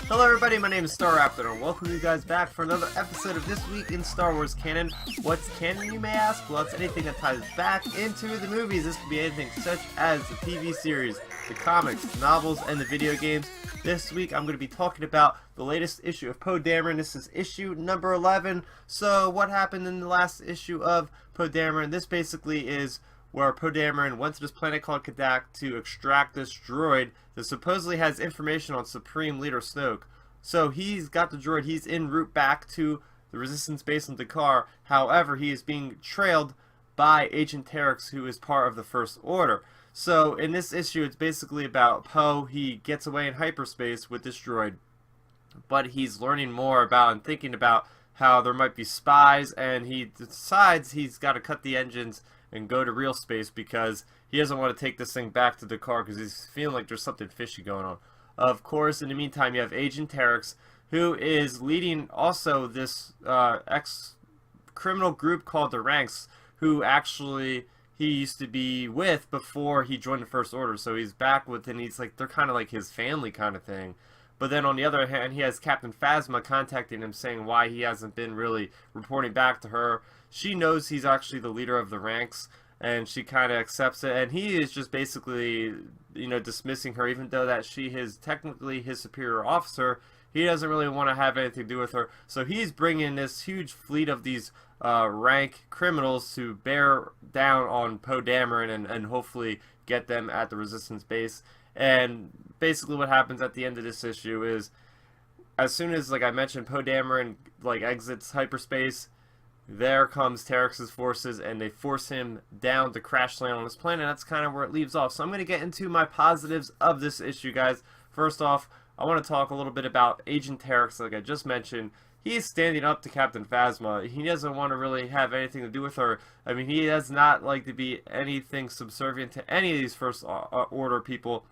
Hello everybody, my name is Starrapter and welcome you guys back for another episode of This Week in Star Wars Canon. What's canon, you may ask? Well, it's anything that ties back into the movies. This could be anything such as the TV series, the comics, the novels, and the video games. This week I'm going to be talking about the latest issue of Poe Dameron. This is issue number 11. So what happened in the last issue of Poe Dameron? This basically is where Poe Dameron went to this planet called Kadak to extract this droid that supposedly has information on Supreme Leader Snoke. So he's got the droid, he's en route back to the Resistance base in Dakar. However, he is being trailed by Agent Terex, who is part of the First Order. So in this issue, it's basically about Poe. He gets away in hyperspace with this droid, but he's learning more about and thinking about how there might be spies, and he decides he's got to cut the engines and go to real space because he doesn't want to take this thing back to Dakar because he's feeling like there's something fishy going on. Of course, in the meantime, you have Agent Terex, who is leading also this ex-criminal group called the Ranks, who actually he used to be with before he joined the First Order. So he's back with, and he's like, they're kind of like his family kind of thing. But then on the other hand, he has Captain Phasma contacting him saying why he hasn't been really reporting back to her. She knows he's actually the leader of the Ranks, and she kind of accepts it, and he is just basically, you know, dismissing her, even though that she is technically his superior officer. He doesn't really want to have anything to do with her, so he's bringing this huge fleet of these rank criminals to bear down on Poe Dameron and hopefully get them at the Resistance base. And basically what happens at the end of this issue is, as soon as, like I mentioned, Poe Dameron like exits hyperspace, there comes Terex's forces, and they force him down to crash land on this planet. That's kind of where it leaves off. So I'm going to get into my positives of this issue, guys. First off, I want to talk a little bit about Agent Terex, like I just mentioned. He is standing up to Captain Phasma. He doesn't want to really have anything to do with her. I mean, he does not like to be anything subservient to any of these First Order people.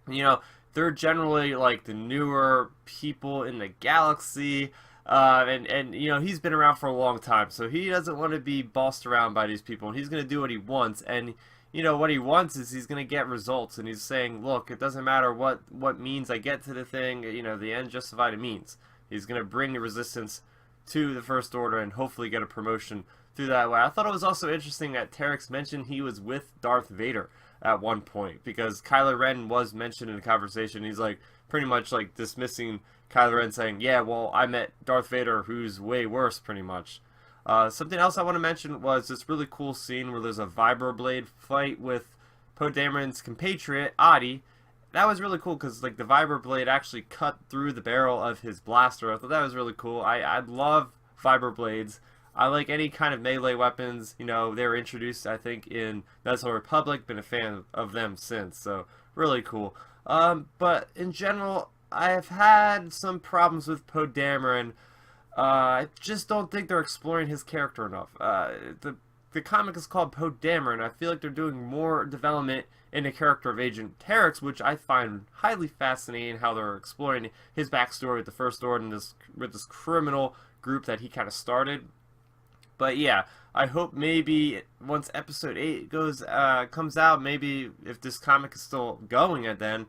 You know, they're generally like the newer people in the galaxy. And you know, he's been around for a long time, so he doesn't want to be bossed around by these people, and he's going to do what he wants. And you know, what he wants is he's going to get results, and he's saying, look, it doesn't matter what means I get to the thing, you know, the end justified the means. He's going to bring the Resistance to the First Order and hopefully get a promotion through that way. I thought it was also interesting that Terex mentioned he was with Darth Vader at one point, because Kylo Ren was mentioned in the conversation. He's like pretty much like dismissing Kylo Ren, saying, yeah, well, I met Darth Vader, who's way worse, pretty much. Something else I want to mention was this really cool scene where there's a vibroblade fight with Poe Dameron's compatriot, Adi. That was really cool because like the vibroblade actually cut through the barrel of his blaster. I thought that was really cool. I love vibroblades. I like any kind of melee weapons. You know, they were introduced, I think, in Knights of the Republic. Been a fan of them since, so really cool. But in general, I've had some problems with Poe Dameron. I just don't think they're exploring his character enough. The comic is called Poe Dameron. I feel like they're doing more development in the character of Agent Terex, which I find highly fascinating, how they're exploring his backstory with the First Order and with this criminal group that he kind of started. But yeah, I hope maybe once episode 8 comes out, maybe if this comic is still going, and then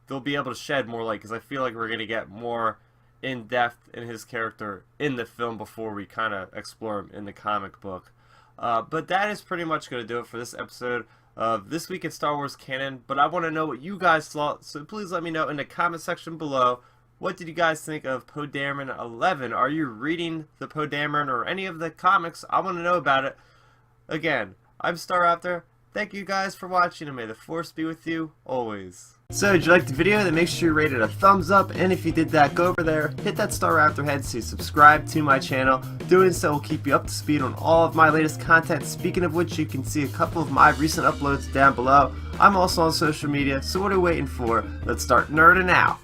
they'll be able to shed more light, because I feel like we're going to get more in depth in his character in the film before we kind of explore him in the comic book. But that is pretty much going to do it for this episode of This Week in Star Wars Canon. But I want to know what you guys thought, so please let me know in the comment section below. What did you guys think of Poe Dameron 11? Are you reading the Poe Dameron or any of the comics? I want to know about it. Again, I'm Starrapter. Thank you guys for watching, and may the Force be with you always. So, did you like the video? Then make sure you rate it a thumbs up, and if you did that, go over there, hit that Starrapter head to subscribe to my channel. Doing so will keep you up to speed on all of my latest content. Speaking of which, you can see a couple of my recent uploads down below. I'm also on social media, so what are you waiting for? Let's start nerding out.